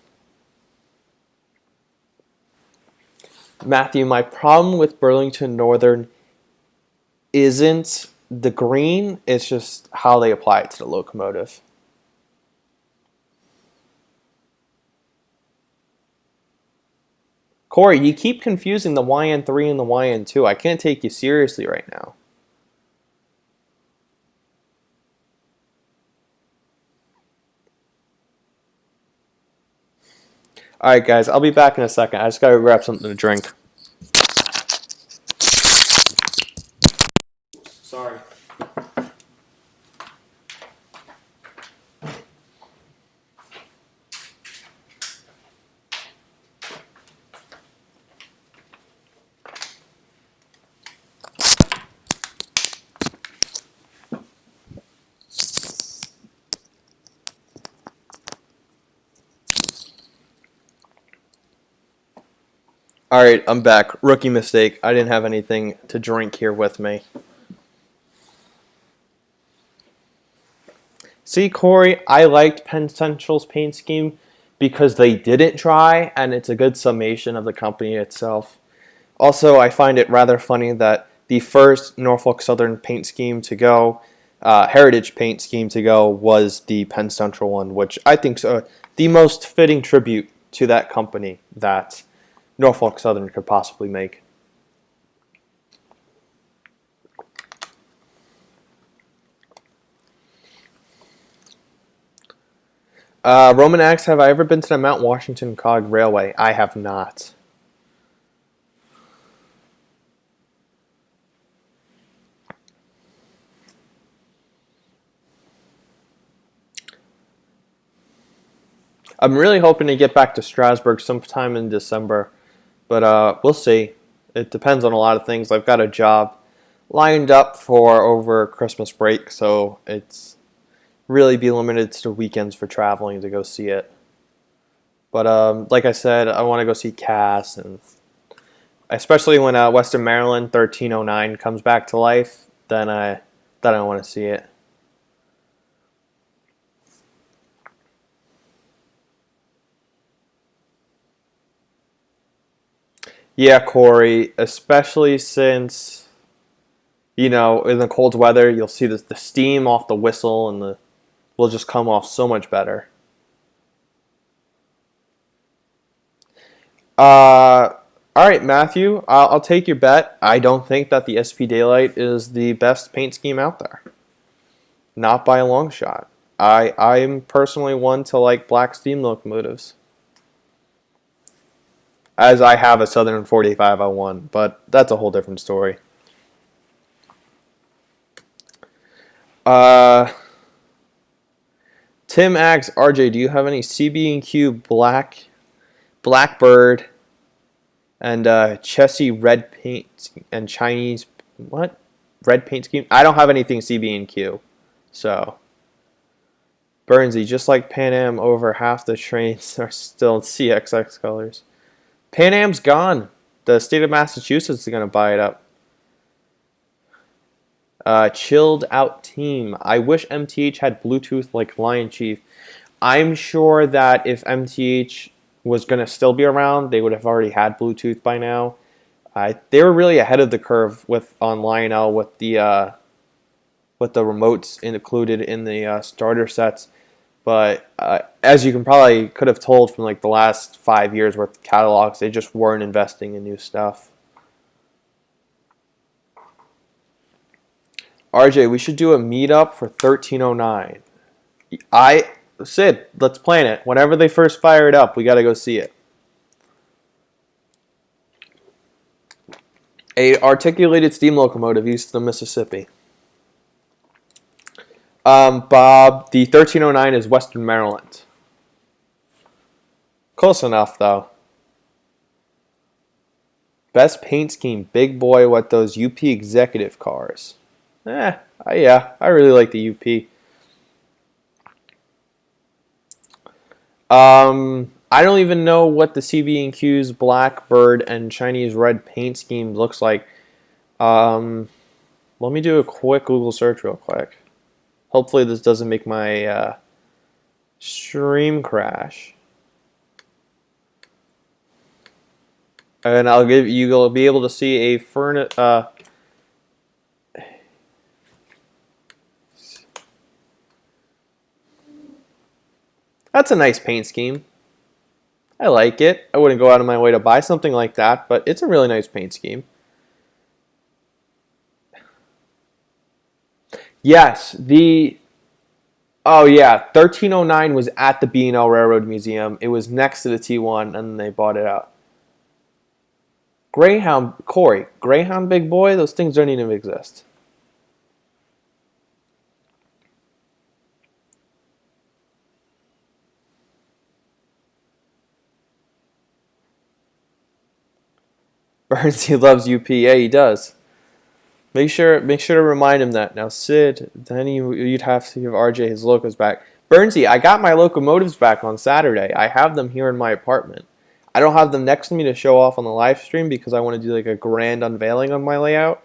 Matthew, my problem with Burlington Northern isn't the green, it's just how they apply it to the locomotive. Corey, you keep confusing the YN3 and the YN2. I can't take you seriously right now. Alright guys, I'll be back in a second. I just gotta grab something to drink. Sorry. Alright, I'm back. Rookie mistake. I didn't have anything to drink here with me. See, Corey, I liked Penn Central's paint scheme because they didn't try, and it's a good summation of the company itself. Also, I find it rather funny that the first Norfolk Southern paint scheme to go, heritage paint scheme to go, was the Penn Central one, which I think is the most fitting tribute to that company that Norfolk Southern could possibly make. Roman X, have I ever been to the Mount Washington Cog Railway? I have not. I'm really hoping to get back to Strasburg sometime in December, but we'll see. It depends on a lot of things. I've got a job lined up for over Christmas break, so it's really be limited to the weekends for traveling to go see it. But like I said, I want to go see Cass, and especially when Western Maryland 1309 comes back to life, then I want to see it. Yeah, Corey, especially since, in the cold weather, you'll see the steam off the whistle and will just come off so much better. All right, Matthew, I'll take your bet. I don't think that the SP Daylight is the best paint scheme out there. Not by a long shot. I'm personally one to like black steam locomotives, as I have a Southern 4501, but that's a whole different story. Tim asks, RJ, do you have any CB&Q Blackbird and Chessie red paint and Chinese red paint scheme? I don't have anything CB&Q, so Burnsy, just like Pan Am, over half the trains are still CXX colors. Pan Am's gone. The state of Massachusetts is going to buy it up. Chilled out team. I wish MTH had Bluetooth like Lion Chief. I'm sure that if MTH was going to still be around, they would have already had Bluetooth by now. They were really ahead of the curve on Lionel with the remotes included in the starter sets. But as you could have told from like the last 5 years worth of catalogs, they just weren't investing in new stuff. RJ, we should do a meetup for 1309. Sid, let's plan it. Whenever they first fire it up, we got to go see it. A articulated steam locomotive east of the Mississippi. Bob, the 1309 is Western Maryland. Close enough, though. Best paint scheme, big boy, what those UP executive cars. Yeah, I really like the UP. I don't even know what the CB&Q's Blackbird and Chinese red paint scheme looks like. Let me do a quick Google search real quick. Hopefully this doesn't make my stream crash. And you'll be able to see a furnace. That's a nice paint scheme. I like it. I wouldn't go out of my way to buy something like that, but it's a really nice paint scheme. Yes, oh yeah, 1309 was at the B&L Railroad Museum. It was next to the T1, and they bought it out. Greyhound, Corey, Greyhound big boy, those things don't even exist. Burns, he loves UP. Yeah, he does. Make sure to remind him that. Now, Sid, then you'd have to give RJ his locos back. Burnsy, I got my locomotives back on Saturday. I have them here in my apartment. I don't have them next to me to show off on the live stream because I want to do like a grand unveiling of my layout.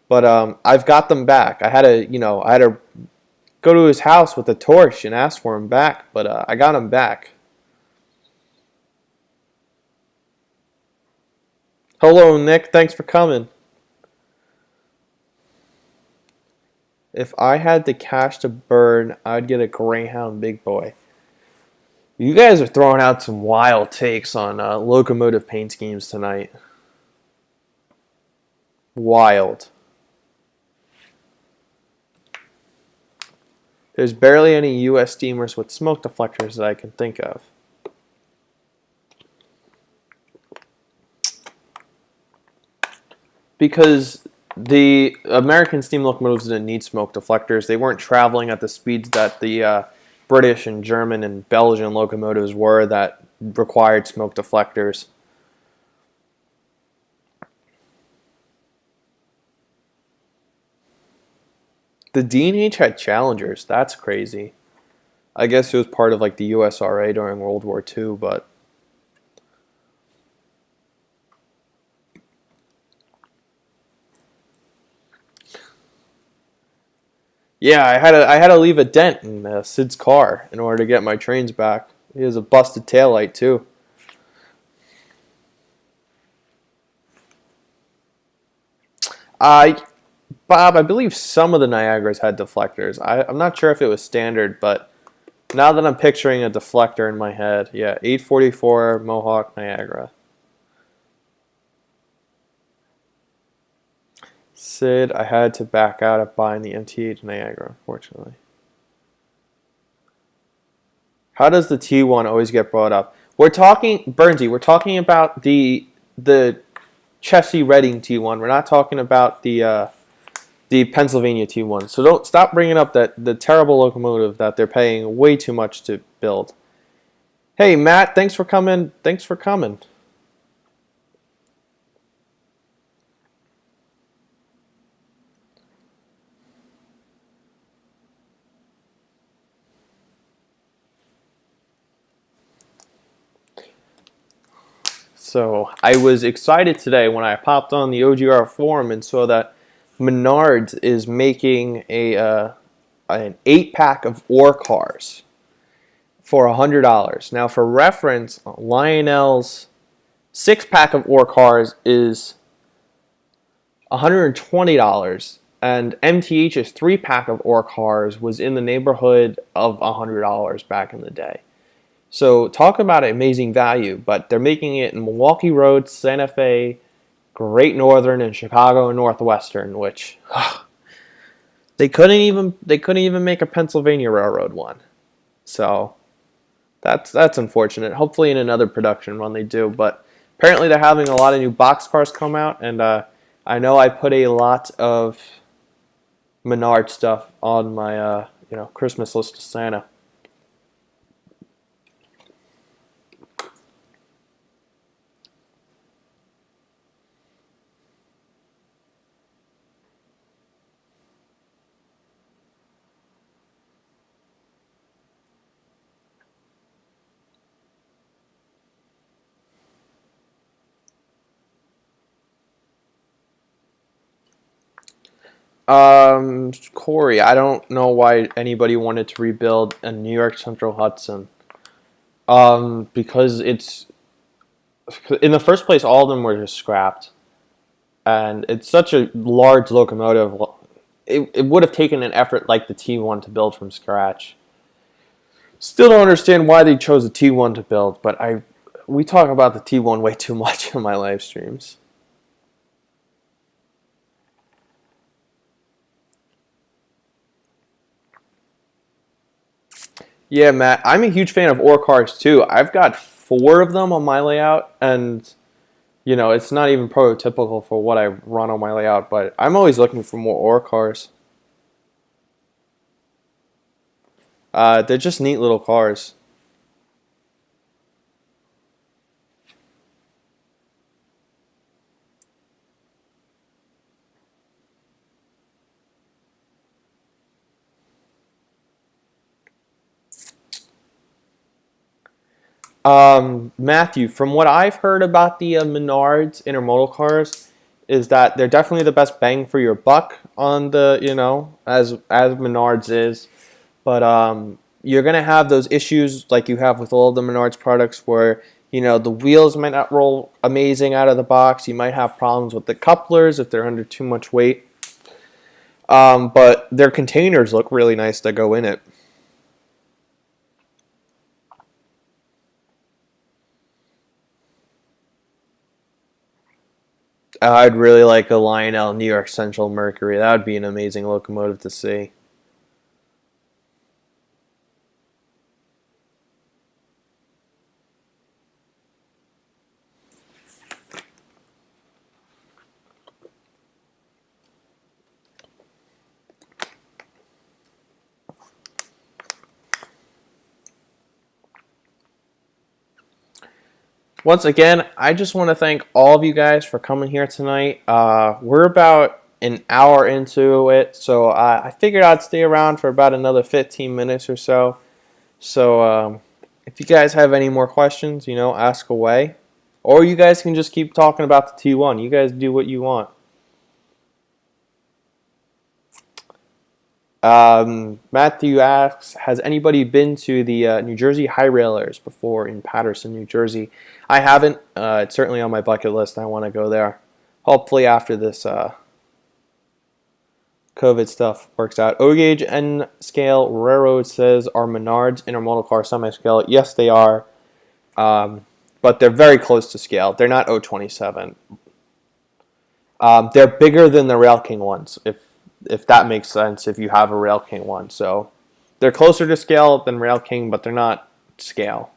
But I've got them back. I had to go to his house with a torch and ask for him back. But I got him back. Hello, Nick. Thanks for coming. If I had the cash to burn, I'd get a Greyhound big boy. You guys are throwing out some wild takes on locomotive paint schemes tonight. Wild. There's barely any U.S. steamers with smoke deflectors that I can think of. Because the American steam locomotives didn't need smoke deflectors. They weren't traveling at the speeds that the British and German and Belgian locomotives were that required smoke deflectors. The D&H had Challengers. That's crazy. I guess it was part of like the USRA during World War II, but yeah, I had to leave a dent in Sid's car in order to get my trains back. He has a busted taillight too. Bob, I believe some of the Niagaras had deflectors. I'm not sure if it was standard, but now that I'm picturing a deflector in my head, yeah, 844 Mohawk Niagara. Sid, I had to back out of buying the MT8 Niagara, unfortunately. How does the T1 always get brought up? Burnsy, we're talking about the Chessie Reading T1. We're not talking about the Pennsylvania T1. So don't stop bringing up the terrible locomotive that they're paying way too much to build. Hey, Matt, thanks for coming. Thanks for coming. So I was excited today when I popped on the OGR forum and saw that Menards is making an 8-pack of ore cars for $100. Now, for reference, Lionel's 6-pack of ore cars is $120, and MTH's 3-pack of ore cars was in the neighborhood of $100 back in the day. So talk about amazing value, but they're making it in Milwaukee Road, Santa Fe, Great Northern, and Chicago and Northwestern, which they couldn't even make a Pennsylvania Railroad one. So that's unfortunate. Hopefully in another production run they do. But apparently they're having a lot of new box cars come out, and I know I put a lot of Menard stuff on my Christmas list to Santa. Corey, I don't know why anybody wanted to rebuild a New York Central Hudson. Because it's in the first place, all of them were just scrapped, and it's such a large locomotive. It would have taken an effort like the T1 to build from scratch. Still don't understand why they chose a T1 to build, but we talk about the T1 way too much in my live streams. Yeah, Matt, I'm a huge fan of ore cars too. I've got 4 of them on my layout, and it's not even prototypical for what I run on my layout, but I'm always looking for more ore cars. They're just neat little cars. Matthew, from what I've heard about the Menards intermodal cars, is that they're definitely the best bang for your buck on the, as Menards is. But you're gonna have those issues like you have with all of the Menards products, where the wheels might not roll amazing out of the box. You might have problems with the couplers if they're under too much weight. But their containers look really nice to go in it. I'd really like a Lionel New York Central Mercury. That would be an amazing locomotive to see. Once again, I just want to thank all of you guys for coming here tonight. We're about an hour into it, so I figured I'd stay around for about another 15 minutes or so. So if you guys have any more questions, ask away. Or you guys can just keep talking about the T1. You guys do what you want. Matthew asks, has anybody been to the New Jersey High Railers before in Paterson, New Jersey? I haven't. It's certainly on my bucket list. I want to go there. Hopefully after this COVID stuff works out. O-Gauge N-Scale Railroad says, are Menards intermodal car semi-scale? Yes, they are. But they're very close to scale. They're not O27. They're bigger than the Rail King ones, if that makes sense, if you have a Rail King one. So they're closer to scale than Rail King, but they're not scale.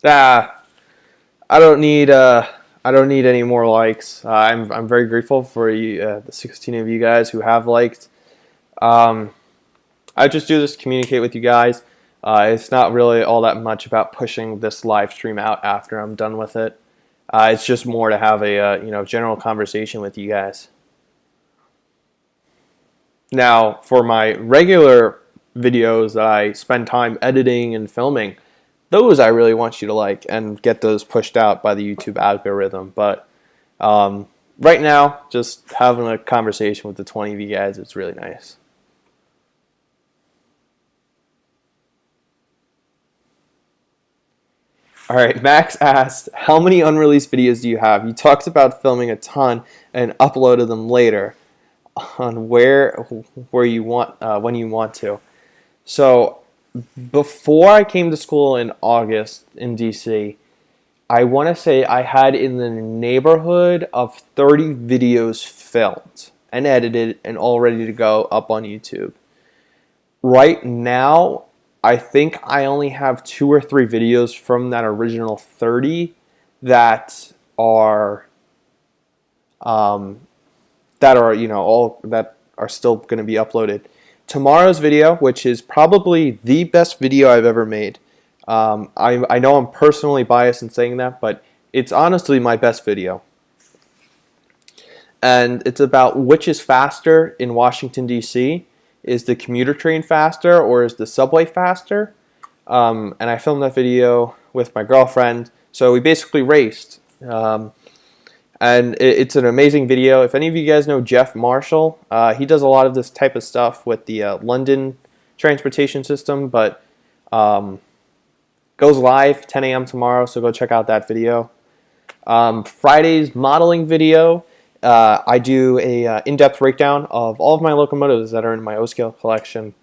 I don't need any more likes. I'm very grateful for you, the 16 of you guys who have liked. I just do this to communicate with you guys. It's not really all that much about pushing this live stream out after I'm done with it. It's just more to have a general conversation with you guys. Now, for my regular videos that I spend time editing and filming, those I really want you to like and get those pushed out by the YouTube algorithm. But right now, just having a conversation with the 20 of you guys, it's really nice. All right, Max asked, how many unreleased videos do you have? You talked about filming a ton and uploaded them later on where you want when you want to. So before I came to school in August in DC, I want to say I had in the neighborhood of 30 videos filmed. and edited and all ready to go up on YouTube. Right now, I think I only have 2 or 3 videos from that original 30 that are um, all that are still going to be uploaded. Tomorrow's video, which is probably the best video I've ever made. I know I'm personally biased in saying that, but it's honestly my best video. And it's about which is faster in Washington, D.C. Is the commuter train faster or is the subway faster? And I filmed that video with my girlfriend, so we basically raced. And it's an amazing video. If any of you guys know Jeff Marshall, he does a lot of this type of stuff with the London transportation system, but goes live 10 a.m. tomorrow, so go check out that video. Friday's modeling video, I do a in-depth breakdown of all of my locomotives that are in my O-scale collection,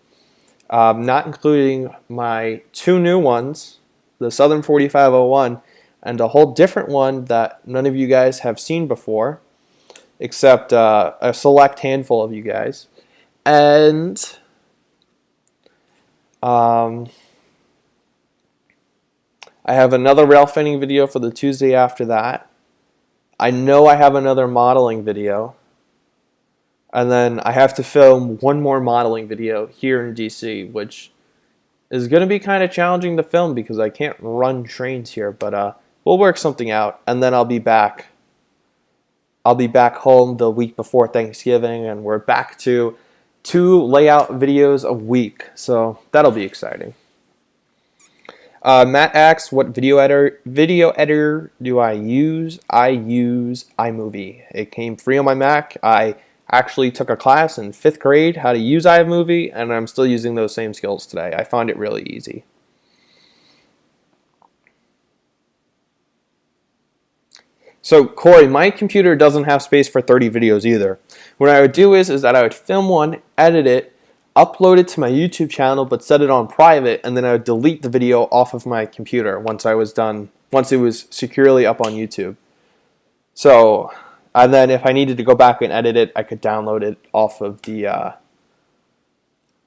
not including my 2 new ones, the Southern 4501, and a whole different one that none of you guys have seen before, except a select handful of you guys. And I have another rail fanning video for the Tuesday after that. I know I have another modeling video. And then I have to film one more modeling video here in DC, which is going to be kind of challenging to film because I can't run trains here, but we'll work something out, and then I'll be back. I'll be back home the week before Thanksgiving, and we're back to 2 layout videos a week, so that'll be exciting. Matt asks, what video editor do I use? I use iMovie. It came free on my Mac. I actually took a class in 5th grade how to use iMovie, and I'm still using those same skills today. I found it really easy. So, Corey, my computer doesn't have space for 30 videos either. What I would do is that I would film one, edit it, upload it to my YouTube channel, but set it on private, and then I would delete the video off of my computer once I was done, once it was securely up on YouTube. So, and then if I needed to go back and edit it, I could download it off of the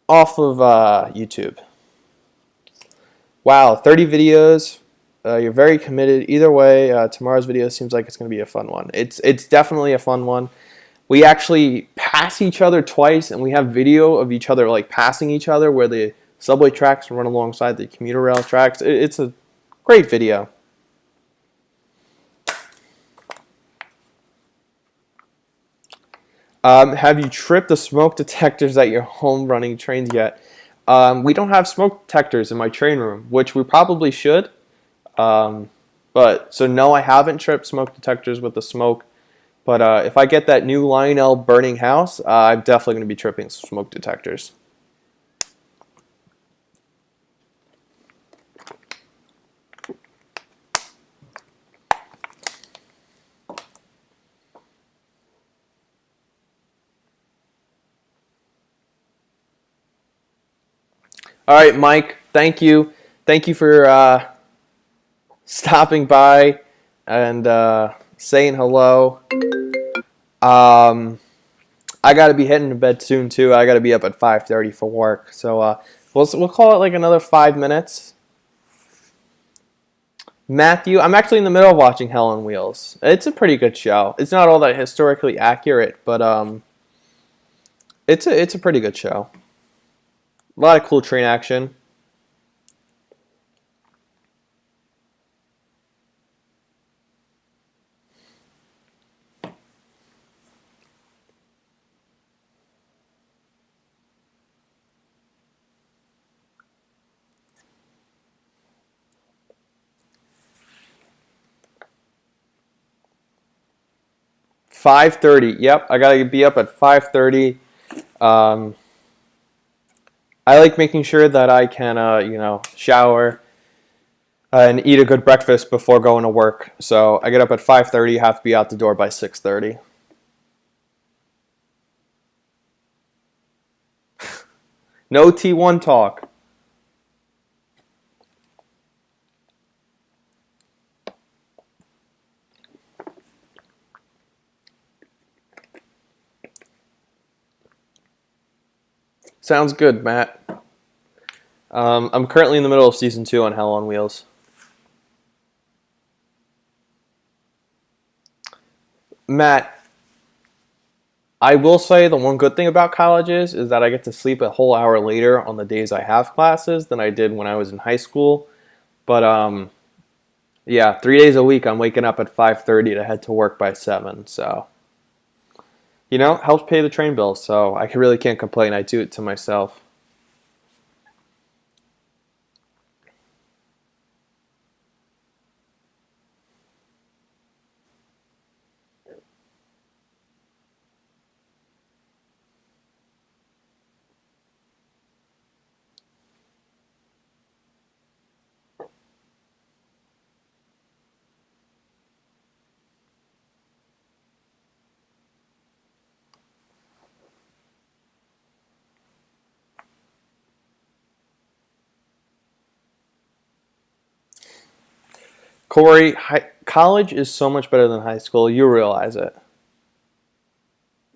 YouTube. Wow, 30 videos. You're very committed. Either way, tomorrow's video seems like it's going to be a fun one. It's definitely a fun one. We actually pass each other twice, and we have video of each other like passing each other where the subway tracks run alongside the commuter rail tracks. It's a great video. Have you tripped the smoke detectors at your home running trains yet? We don't have smoke detectors in my train room, which we probably should. So no, I haven't tripped smoke detectors with the smoke. But if I get that new Lionel burning house, I'm definitely going to be tripping smoke detectors. All right, Mike, thank you. Thank you for stopping by and saying hello. I got to be heading to bed soon, too. I got to be up at 5:30 for work. So we'll call it like another 5 minutes. Matthew, I'm actually in the middle of watching Hell on Wheels. It's a pretty good show. It's not all that historically accurate, but it's a pretty good show. A lot of cool train action. $5:30. Yep, I gotta be up at 5:30. I like making sure that I can, shower and eat a good breakfast before going to work. So I get up at 5:30, have to be out the door by 6:30. No T1 talk. Sounds good, Matt. I'm currently in the middle of season 2 on Hell on Wheels. Matt, I will say the one good thing about college is that I get to sleep a whole hour later on the days I have classes than I did when I was in high school. But yeah, 3 days a week I'm waking up at 5:30 to head to work by 7. So, helps pay the train bills. So I really can't complain. I do it to myself. Corey, college is so much better than high school. You realize it.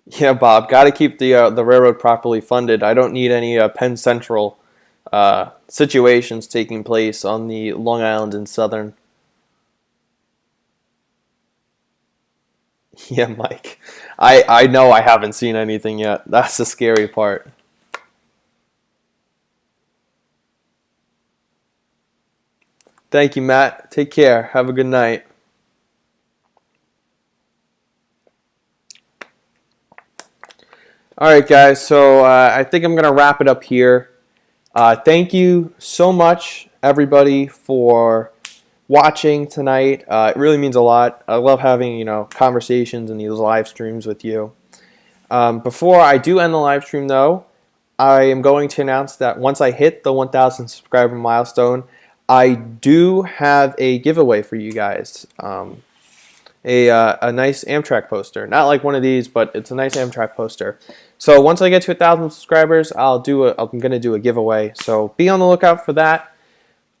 Yeah, Bob, got to keep the railroad properly funded. I don't need any Penn Central situations taking place on the Long Island and Southern. Yeah, Mike. I know I haven't seen anything yet. That's the scary part. Thank you, Matt. Take care. Have a good night. All right, guys. So I think I'm going to wrap it up here. Thank you so much, everybody, for watching tonight. It really means a lot. I love having conversations and these live streams with you. Before I do end the live stream, though, I am going to announce that once I hit the 1,000 subscriber milestone, I do have a giveaway for you guys. A nice Amtrak poster. Not like one of these, but it's a nice Amtrak poster. So once I get to 1,000 subscribers, I'm going to do a giveaway. So be on the lookout for that.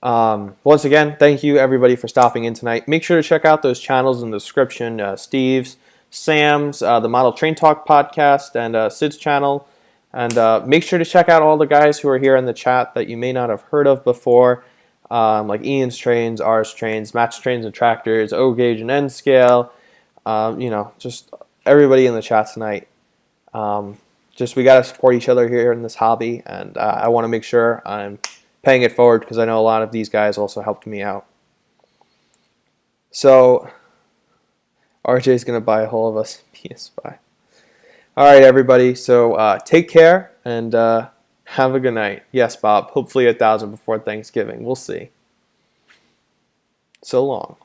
Once again, thank you everybody for stopping in tonight. Make sure to check out those channels in the description. Steve's, Sam's, the Model Train Talk podcast, and Sid's channel. And make sure to check out all the guys who are here in the chat that you may not have heard of before. Like Ian's Trains, R's Trains, Matt's Trains and Tractors, O Gauge and N Scale, just everybody in the chat tonight. We got to support each other here in this hobby, and I want to make sure I'm paying it forward because I know a lot of these guys also helped me out. So RJ's going to buy a whole of us PS5. All right, everybody. So take care and have a good night. Yes, Bob. Hopefully 1,000 before Thanksgiving. We'll see. So long.